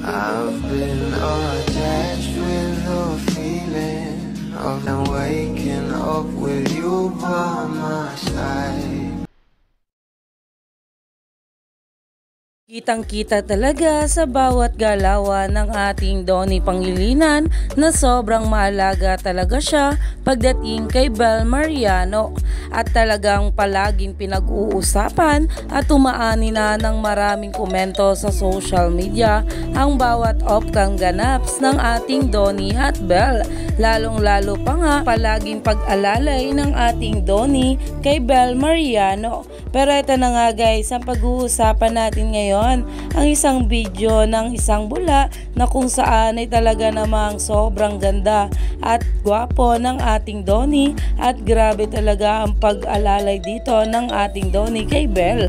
I've been attached with the feeling of waking up with you by my side. Kitang-kita talaga sa bawat galawan ng ating Donnie Pangilinan na sobrang maalaga talaga siya pagdating kay Bel Mariano at talagang palaging pinag-uusapan at tumaani na ng maraming komento sa social media ang bawat off-cam ganaps ng ating Donnie at Bel. Lalong-lalo pa nga palaging pag-alalay ng ating Donnie kay Bel Mariano. Pero ito na nga guys, ang pag-uusapan natin ngayon ang isang video ng isang bula na kung saan ay talaga namang sobrang ganda at gwapo ng ating Donnie at grabe talaga ang pag-alalay dito ng ating Donnie kay Bel.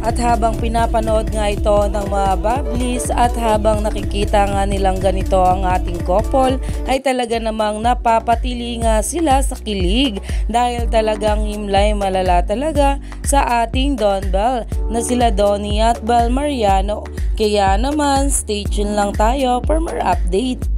At habang pinapanood nga ito ng mga bablis at habang nakikita nga nilang ganito ang ating couple ay talaga namang napapatili nga sila sa kilig dahil talagang himlay malala talaga sa ating Don Bel na sila Donnie at Bel Mariano. Kaya naman stay tuned lang tayo for more update.